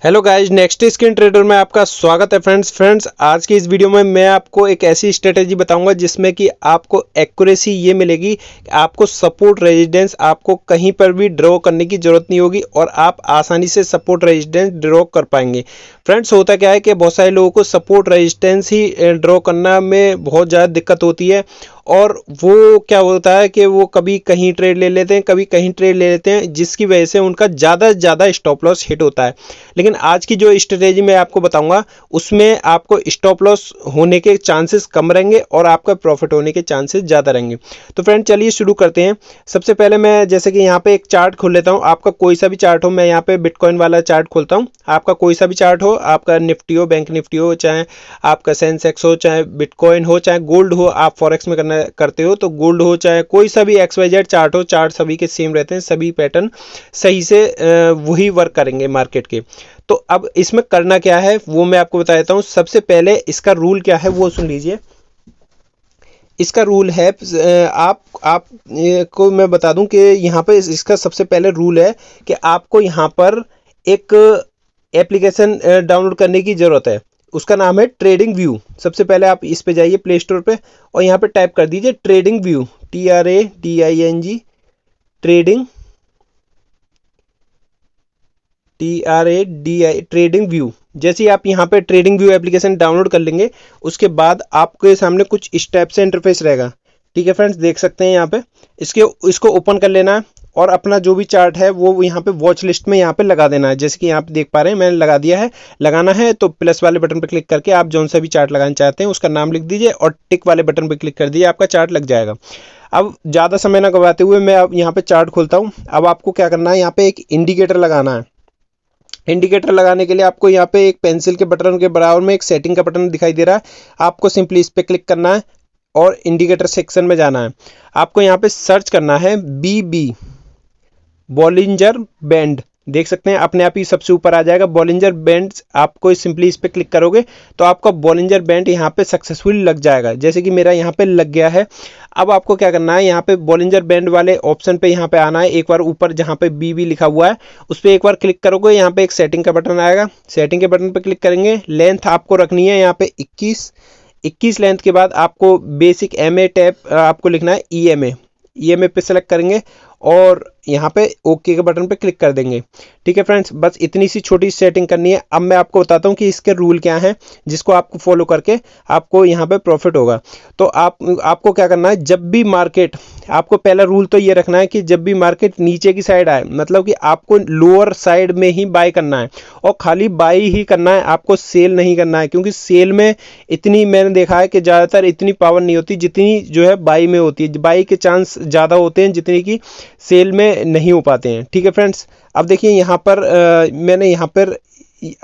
Hello guys, next screen trader में आपका स्वागत है। फ्रेंड्स आज की इस वीडियो में मैं आपको एक ऐसी स्ट्रेटेजी बताऊंगा जिसमें कि आपको एक्यूरेसी ये मिलेगी कि आपको सपोर्ट रेजिस्टेंस आपको कहीं पर भी ड्रॉ करने की ज़रूरत नहीं होगी और आप आसानी से सपोर्ट रेजिस्टेंस ड्रॉ कर पाएंगे। फ्रेंड्स, होता क्या है कि बहुत सारे लोगों को सपोर्ट रेजिस्टेंस ही ड्रॉ करना में बहुत ज़्यादा दिक्कत होती है और वो क्या होता है कि वो कभी कहीं ट्रेड ले लेते हैं, कभी कहीं ट्रेड ले लेते हैं, जिसकी वजह से उनका ज़्यादा से ज़्यादा स्टॉप लॉस हिट होता है। लेकिन आज की जो स्ट्रेटेजी मैं आपको बताऊंगा उसमें आपको स्टॉप लॉस होने के चांसेस कम रहेंगे और आपका प्रॉफिट होने के चांसेस ज़्यादा रहेंगे। तो फ्रेंड चलिए शुरू करते हैं। सबसे पहले मैं जैसे कि यहाँ पे एक चार्ट खोल लेता हूँ। आपका कोई सा भी चार्ट हो, मैं यहाँ पे बिटकॉइन वाला चार्ट खोलता हूँ। आपका कोई सा भी चार्ट हो, आपका निफ्टी हो, बैंक निफ्टी हो, चाहे आपका सेंसेक्स हो, चाहे बिटकॉइन हो, चाहे गोल्ड हो, आप फॉरेक्स में करते हो तो गोल्ड हो, चाहे कोई सा भी XYZ चार्ट हो, चार्ट सभी के सेम रहते हैं, सभी पैटर्न सही से वही वर्क करेंगे मार्केट के। तो अब इसमें करना क्या है वो मैं आपको बता देता हूँ। सबसे पहले इसका रूल क्या है वो सुन लीजिए। इसका रूल है आप को मैं बता दूं कि यहाँ पे इसका सबसे पहले रूल है कि आपको यहाँ पर एक एप्लीकेशन डाउनलोड करने की ज़रूरत है। उसका नाम है ट्रेडिंग व्यू। सबसे पहले आप इस पे जाइए प्ले स्टोर पे और यहाँ पे टाइप कर दीजिए trading view, TRADING, trading trading view. जैसे ही आप यहाँ पे ट्रेडिंग व्यू एप्लीकेशन डाउनलोड कर लेंगे उसके बाद आपके सामने कुछ इस टाइप से इंटरफेस रहेगा। ठीक है फ्रेंड्स, देख सकते हैं यहाँ पे इसको ओपन कर लेना है और अपना जो भी चार्ट है वो यहाँ पे वॉच लिस्ट में यहाँ पे लगा देना है। जैसे कि यहाँ पे देख पा रहे हैं मैंने लगा दिया है। लगाना है तो प्लस वाले बटन पर क्लिक करके आप जौन सा भी चार्ट लगाना चाहते हैं उसका नाम लिख दीजिए और टिक वाले बटन पर क्लिक कर दीजिए, आपका चार्ट लग जाएगा। अब ज़्यादा समय ना गवाते हुए मैं अब यहाँ पे चार्ट खोलता हूँ। अब आपको क्या करना है, यहाँ पे एक इंडिकेटर लगाना है। इंडिकेटर लगाने के लिए आपको यहाँ पे एक पेंसिल के बटन के बराबर में एक सेटिंग का बटन दिखाई दे रहा है। आपको सिंपली इस पे क्लिक करना है और इंडिकेटर सेक्शन में जाना है। आपको यहाँ पे सर्च करना है BB, बॉलिंजर बैंड। देख सकते हैं अपने आप ही सबसे ऊपर आ जाएगा बॉलिंजर बैंड। आपको सिंपली इस पे क्लिक करोगे तो आपका बॉलिंजर बैंड यहाँ पे सक्सेसफुल लग जाएगा, जैसे कि मेरा यहाँ पे लग गया है। अब आपको क्या करना है, यहाँ पे बॉलिंजर बैंड वाले ऑप्शन पे यहाँ पे आना है। एक बार ऊपर जहाँ पे BB लिखा हुआ है उस पर एक बार क्लिक करोगे, यहाँ पे एक सेटिंग का बटन आएगा। सेटिंग के बटन पे क्लिक करेंगे। लेंथ आपको रखनी है यहाँ पे 21 लेंथ के बाद आपको बेसिक MA टैप आपको लिखना है EMA पे सेलेक्ट करेंगे और यहाँ पे ओके के बटन पे क्लिक कर देंगे। ठीक है फ्रेंड्स, बस इतनी सी छोटी सेटिंग करनी है। अब मैं आपको बताता हूँ कि इसके रूल क्या हैं जिसको आपको फॉलो करके आपको यहाँ पे प्रॉफिट होगा। तो आपको क्या करना है, जब भी मार्केट, आपको पहला रूल तो ये रखना है कि जब भी मार्केट नीचे की साइड आए, मतलब कि आपको लोअर साइड में ही बाय करना है और खाली बाय ही करना है, आपको सेल नहीं करना है। क्योंकि सेल में इतनी मैंने देखा है कि ज़्यादातर इतनी पावर नहीं होती जितनी जो है बाई में होती है। बाई के चांस ज़्यादा होते हैं जितनी कि सेल में नहीं हो पाते हैं। ठीक है फ्रेंड्स, अब देखिए यहाँ पर मैंने यहाँ पर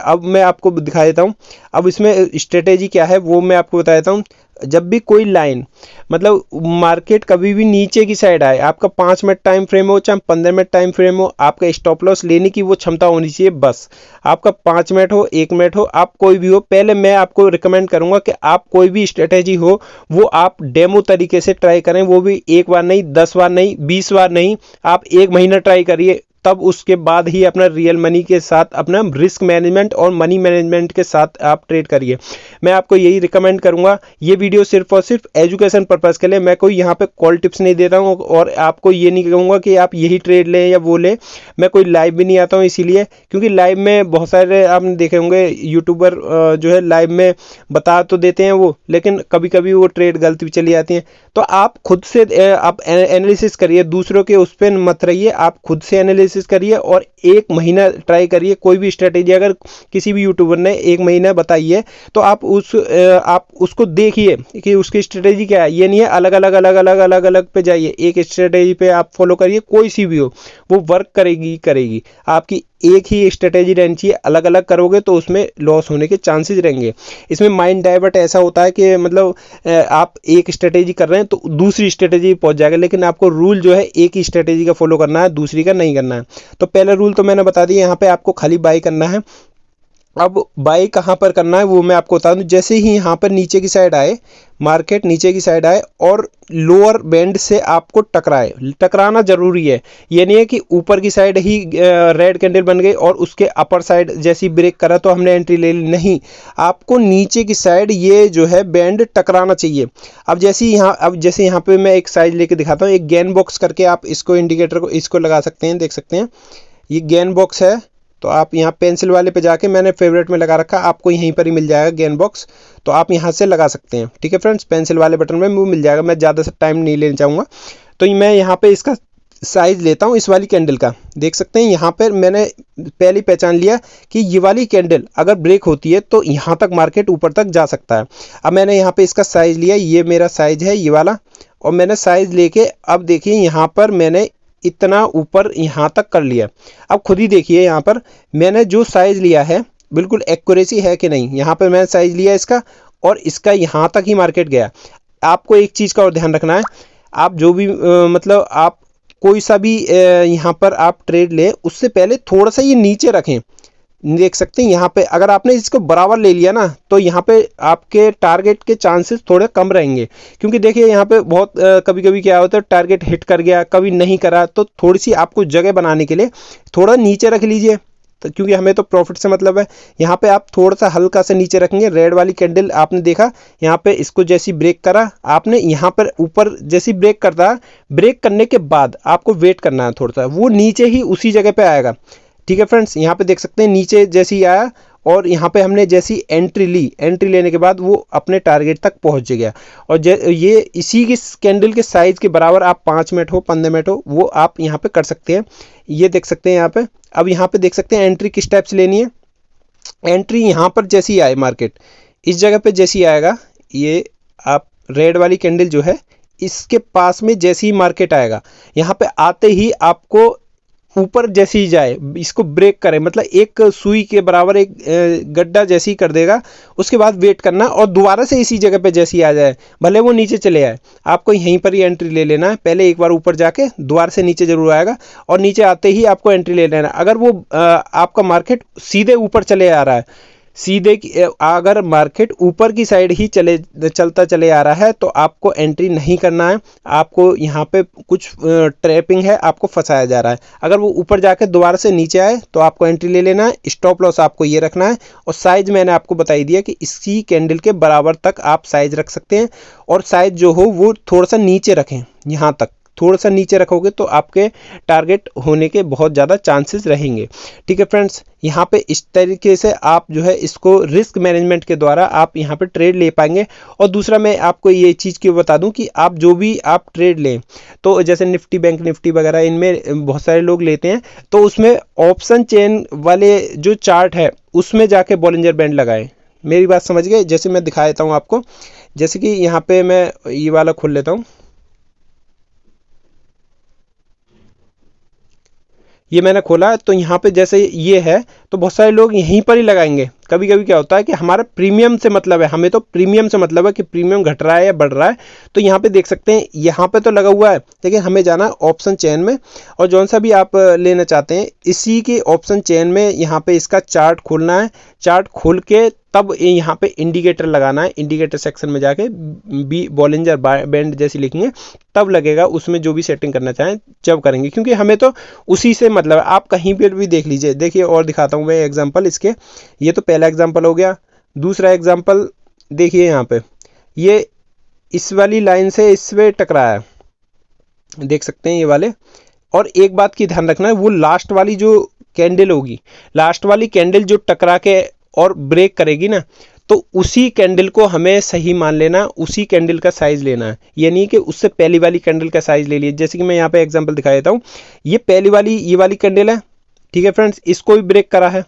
अब मैं आपको दिखा देता हूँ। अब इसमें स्ट्रेटेजी क्या है वो मैं आपको बता देता हूँ। जब भी कोई लाइन, मतलब मार्केट कभी भी नीचे की साइड आए, आपका 5 मिनट टाइम फ्रेम हो चाहे 15 मिनट टाइम फ्रेम हो, आपका स्टॉप लॉस लेने की वो क्षमता होनी चाहिए। बस आपका 5 मिनट हो, 1 मिनट हो, आप कोई भी हो, पहले मैं आपको रिकमेंड करूंगा कि आप कोई भी स्ट्रेटेजी हो वो आप डेमो तरीके से ट्राई करें। वो भी एक बार नहीं, 10 बार नहीं, 20 बार नहीं, आप 1 महीना ट्राई करिए। तब उसके बाद ही अपना रियल मनी के साथ, अपना रिस्क मैनेजमेंट और मनी मैनेजमेंट के साथ आप ट्रेड करिए। मैं आपको यही रिकमेंड करूंगा। ये वीडियो सिर्फ और सिर्फ एजुकेशन पर्पज़ के लिए, मैं कोई यहाँ पे कॉल टिप्स नहीं दे रहा हूँ और आपको ये नहीं कहूँगा कि आप यही ट्रेड लें या वो लें। मैं कोई लाइव भी नहीं आता हूँ इसीलिए, क्योंकि लाइव में बहुत सारे आपने देखे होंगे यूट्यूबर जो है लाइव में बता तो देते हैं वो, लेकिन कभी कभी वो ट्रेड गलत भी चली जाती हैं। तो आप खुद से आप एनालिसिस करिए, दूसरों के उस पर मत रहिए, आप खुद से एनालिसिस करिए और 1 महीना ट्राई करिए। कोई भी स्ट्रेटेजी अगर किसी भी यूट्यूबर ने 1 महीना बताई है तो आप उसको देखिए कि उसकी स्ट्रेटेजी क्या है। ये नहीं है अलग अलग पे जाइए, एक स्ट्रेटेजी पे आप फॉलो करिए, कोई सी भी हो वो वर्क करेगी। आपकी एक ही स्ट्रेटेजी रहनी चाहिए। अलग अलग करोगे तो उसमें लॉस होने के चांसेस रहेंगे। इसमें माइंड डाइवर्ट ऐसा होता है कि मतलब आप एक स्ट्रेटेजी कर रहे हैं तो दूसरी स्ट्रेटेजी पहुंच जाएगा, लेकिन आपको रूल जो है एक ही स्ट्रेटेजी का फॉलो करना है, दूसरी का नहीं करना है। तो पहला रूल तो मैंने बता दिया, यहाँ पे आपको खाली बाय करना है। अब बाई कहाँ पर करना है वो मैं आपको बता दूं। जैसे ही यहाँ पर नीचे की साइड आए, मार्केट नीचे की साइड आए और लोअर बैंड से आपको टकराए, टकराना जरूरी है। ये नहीं है कि ऊपर की साइड ही रेड कैंडल बन गई और उसके अपर साइड जैसी ब्रेक करा तो हमने एंट्री ले ली, नहीं, आपको नीचे की साइड ये जो है बैंड टकराना चाहिए। अब जैसे यहाँ पे मैं एक साइज लेके दिखाता हूँ, एक गैन बॉक्स करके आप इसको इंडिकेटर को इसको लगा सकते हैं, देख सकते हैं ये गैन बॉक्स है। तो आप यहाँ पेंसिल वाले पे जाके, मैंने फेवरेट में लगा रखा, आपको यहीं पर ही मिल जाएगा गैन बॉक्स, तो आप यहाँ से लगा सकते हैं। ठीक है फ्रेंड्स, पेंसिल वाले बटन में वो मिल जाएगा, मैं ज़्यादा सा टाइम नहीं लेना चाहूँगा। तो मैं यहाँ पे इसका साइज लेता हूँ इस वाली कैंडल का, देख सकते हैं यहाँ पर मैंने पहले पहचान लिया कि ये वाली कैंडल अगर ब्रेक होती है तो यहाँ तक मार्केट ऊपर तक जा सकता है। अब मैंने यहाँ पे इसका साइज लिया, ये मेरा साइज है ये वाला, और मैंने साइज लेके अब देखिए यहाँ पर मैंने इतना ऊपर यहाँ तक कर लिया। अब खुद ही देखिए यहाँ पर मैंने जो साइज लिया है बिल्कुल एक्यूरेसी है कि नहीं। यहाँ पर मैंने साइज लिया इसका और इसका यहाँ तक ही मार्केट गया। आपको एक चीज़ का और ध्यान रखना है, आप जो भी मतलब आप कोई सा भी यहाँ पर आप ट्रेड लें उससे पहले थोड़ा सा ये नीचे रखें। देख सकते हैं यहाँ पे अगर आपने इसको बराबर ले लिया ना तो यहाँ पे आपके टारगेट के चांसेस थोड़े कम रहेंगे, क्योंकि देखिए यहाँ पे बहुत कभी कभी क्या होता है टारगेट हिट कर गया, कभी नहीं करा, तो थोड़ी सी आपको जगह बनाने के लिए थोड़ा नीचे रख लीजिए, तो क्योंकि हमें तो प्रॉफिट से मतलब है। यहाँ पे आप थोड़ा सा हल्का से नीचे रखेंगे। रेड वाली कैंडल आपने देखा यहाँ पे इसको जैसी ब्रेक करा, आपने यहाँ पर ऊपर जैसी ब्रेक करता है, ब्रेक करने के बाद आपको वेट करना है थोड़ा सा, वो नीचे ही उसी जगह पे आएगा। ठीक है फ्रेंड्स, यहाँ पे देख सकते हैं नीचे जैसे ही आया और यहाँ पे हमने जैसी एंट्री ली, एंट्री लेने के बाद वो अपने टारगेट तक पहुँच गया। और ये इसी की कैंडल के साइज़ के बराबर आप 5 मिनट हो 15 मिनट हो वो आप यहाँ पे कर सकते हैं। ये देख सकते हैं यहाँ पे। अब यहाँ पे देख सकते हैं एंट्री किस टाइप से लेनी है। एंट्री यहाँ पर जैसी ही आए मार्केट इस जगह पे जैसी आएगा, ये आप रेड वाली कैंडल जो है इसके पास में जैसे ही मार्केट आएगा, यहाँ पे आते ही आपको ऊपर जैसी ही जाए इसको ब्रेक करे, मतलब एक सुई के बराबर एक गड्ढा जैसी कर देगा, उसके बाद वेट करना और दोबारा से इसी जगह पे जैसी आ जाए, भले वो नीचे चले आए, आपको यहीं पर ही एंट्री ले लेना है। पहले एक बार ऊपर जाके दोबारा से नीचे जरूर आएगा और नीचे आते ही आपको एंट्री ले लेना है। अगर वो आपका मार्केट सीधे ऊपर चले आ रहा है, अगर मार्केट ऊपर की साइड ही चलता चले आ रहा है तो आपको एंट्री नहीं करना है। आपको यहाँ पे कुछ ट्रैपिंग है, आपको फंसाया जा रहा है। अगर वो ऊपर जाकर दोबारा से नीचे आए तो आपको एंट्री ले लेना है। स्टॉप लॉस आपको ये रखना है और साइज मैंने आपको बताई दिया कि इसी कैंडल के बराबर तक आप साइज रख सकते हैं और साइज जो हो वो थोड़ा सा नीचे रखें, यहाँ तक थोड़ा सा नीचे रखोगे तो आपके टारगेट होने के बहुत ज़्यादा चांसेस रहेंगे। ठीक है फ्रेंड्स, यहाँ पे इस तरीके से आप जो है इसको रिस्क मैनेजमेंट के द्वारा आप यहाँ पे ट्रेड ले पाएंगे। और दूसरा मैं आपको ये चीज़ क्यों बता दूं कि आप जो भी आप ट्रेड लें, तो जैसे निफ्टी, बैंक निफ्टी वगैरह इनमें बहुत सारे लोग लेते हैं, तो उसमें ऑप्शन चेन वाले जो चार्ट है उसमें जाके बॉलिंजर बैंड लगाएं। मेरी बात समझ गए? जैसे मैं दिखा देता हूँ आपको, जैसे कि यहाँ पे मैं ये वाला खोल लेता हूँ, ये मैंने खोला तो यहाँ पे जैसे ये है तो बहुत सारे लोग यहीं पर ही लगाएंगे। कभी कभी क्या होता है कि हमारा प्रीमियम से मतलब है, हमें तो प्रीमियम से मतलब है कि प्रीमियम घट रहा है या बढ़ रहा है। तो यहाँ पे देख सकते हैं यहाँ पे तो लगा हुआ है, लेकिन हमें जाना है ऑप्शन चेन में और जौन सा भी आप लेना चाहते हैं इसी के ऑप्शन चेन में यहाँ पे इसका चार्ट खोलना है। चार्ट खोल के तब यहाँ पे इंडिकेटर लगाना है। इंडिकेटर सेक्शन में जाके बॉलिंजर बैंड जैसी लिखेंगे तब लगेगा, उसमें जो भी सेटिंग करना चाहें जब करेंगे, क्योंकि हमें तो उसी से मतलब है। आप कहीं पर भी देख लीजिए, देखिए और दिखाता हूँ मैं एग्जांपल इसके। ये तो पहला एग्जांपल हो गया। दूसरा एग्जांपल देखिए यहाँ पे ये इस वाली लाइन से इसमें टकराया, देख सकते हैं ये वाले। और एक बात की ध्यान रखना है, वो लास्ट वाली जो कैंडल होगी, लास्ट वाली कैंडल जो टकरा के और ब्रेक करेगी ना, तो उसी कैंडल को हमें सही मान लेना, उसी कैंडल का साइज लेना है। ये नहीं कि उससे पहली वाली कैंडल का साइज ले लिए। जैसे कि मैं यहाँ पे एग्जांपल दिखा देता हूँ, ये पहली वाली ये वाली कैंडल है, ठीक है फ्रेंड्स, इसको भी ब्रेक करा है।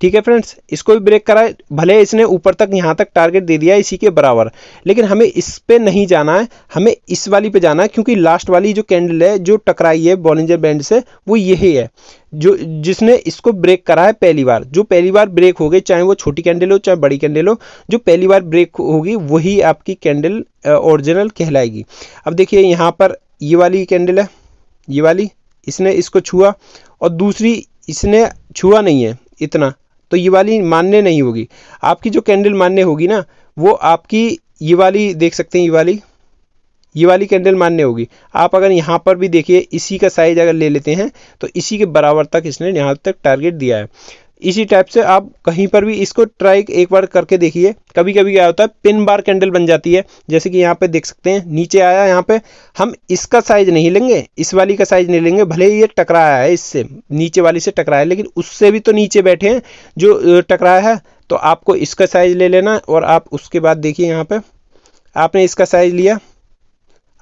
ठीक है फ्रेंड्स, इसको भी ब्रेक करा है, भले इसने ऊपर तक यहाँ तक टारगेट दे दिया है इसी के बराबर, लेकिन हमें इस पे नहीं जाना है, हमें इस वाली पे जाना है, क्योंकि लास्ट वाली जो कैंडल है जो टकराई है बॉलिंजर बैंड से वो यही है जो जिसने इसको ब्रेक करा है पहली बार। जो पहली बार ब्रेक हो गई, चाहे वो छोटी कैंडल हो चाहे बड़ी कैंडल हो, जो पहली बार ब्रेक होगी वही आपकी कैंडल ओरिजिनल कहलाएगी। अब देखिए यहाँ पर ये वाली कैंडल है, ये वाली, इसने इसको छुआ और दूसरी इसने छुआ नहीं है इतना, तो ये वाली मान्य नहीं होगी। आपकी जो कैंडल मान्य होगी ना, वो आपकी ये वाली देख सकते हैं, ये वाली कैंडल मान्य होगी। आप अगर यहाँ पर भी देखिए, इसी का साइज अगर ले लेते हैं तो इसी के बराबर तक इसने यहाँ तक टारगेट दिया है। इसी टाइप से आप कहीं पर भी इसको ट्राई एक बार करके देखिए। कभी कभी क्या होता है, पिन बार कैंडल बन जाती है, जैसे कि यहाँ पे देख सकते हैं नीचे आया। यहाँ पे हम इसका साइज नहीं लेंगे, इस वाली का साइज नहीं लेंगे, भले ही ये टकराया है, इससे नीचे वाली से टकराया है, लेकिन उससे भी तो नीचे बैठे हैं जो टकराया है। तो आपको इसका साइज ले लेना और आप उसके बाद देखिए, यहाँ पे आपने इसका साइज लिया,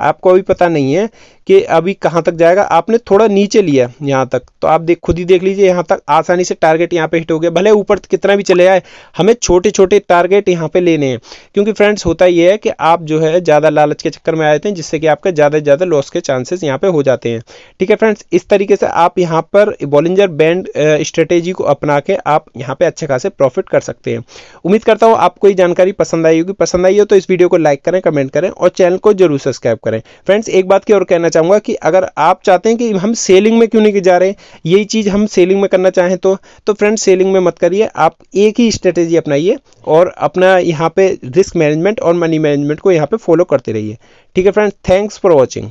आपको अभी पता नहीं है कि अभी कहाँ तक जाएगा, आपने थोड़ा नीचे लिया यहाँ तक, तो आप खुद ही देख लीजिए, यहाँ तक आसानी से टारगेट यहाँ पे हिट हो गया। भले ऊपर कितना भी चले जाए, हमें छोटे छोटे टारगेट यहाँ पे लेने हैं, क्योंकि फ्रेंड्स होता ये है कि आप जो है ज़्यादा लालच के चक्कर में आए थे, जिससे कि आपका ज़्यादा से ज़्यादा लॉस के चांसेस यहाँ पे हो जाते हैं। ठीक है फ्रेंड्स, इस तरीके से आप यहाँ पर बॉलिंजर बैंड स्ट्रेटेजी को अपना के आप यहाँ पे अच्छे खासे प्रॉफिट कर सकते हैं। उम्मीद करता हूँ आपको ये जानकारी पसंद आई होगी। पसंद आई हो तो इस वीडियो को लाइक करें, कमेंट करें और चैनल को जरूर सब्सक्राइब करें। फ्रेंड्स, एक बात की और कहना चाहूँगा कि अगर आप चाहते हैं कि हम सेलिंग में क्यों नहीं जा रहे, यही चीज़ हम सेलिंग में करना चाहें तो फ्रेंड्स सेलिंग में मत करिए, आप एक ही स्ट्रेटेजी अपनाइए और अपना यहाँ पे रिस्क मैनेजमेंट और मनी मैनेजमेंट को यहाँ पे फॉलो करते रहिए। ठीक है फ्रेंड्स, थैंक्स फॉर वॉचिंग।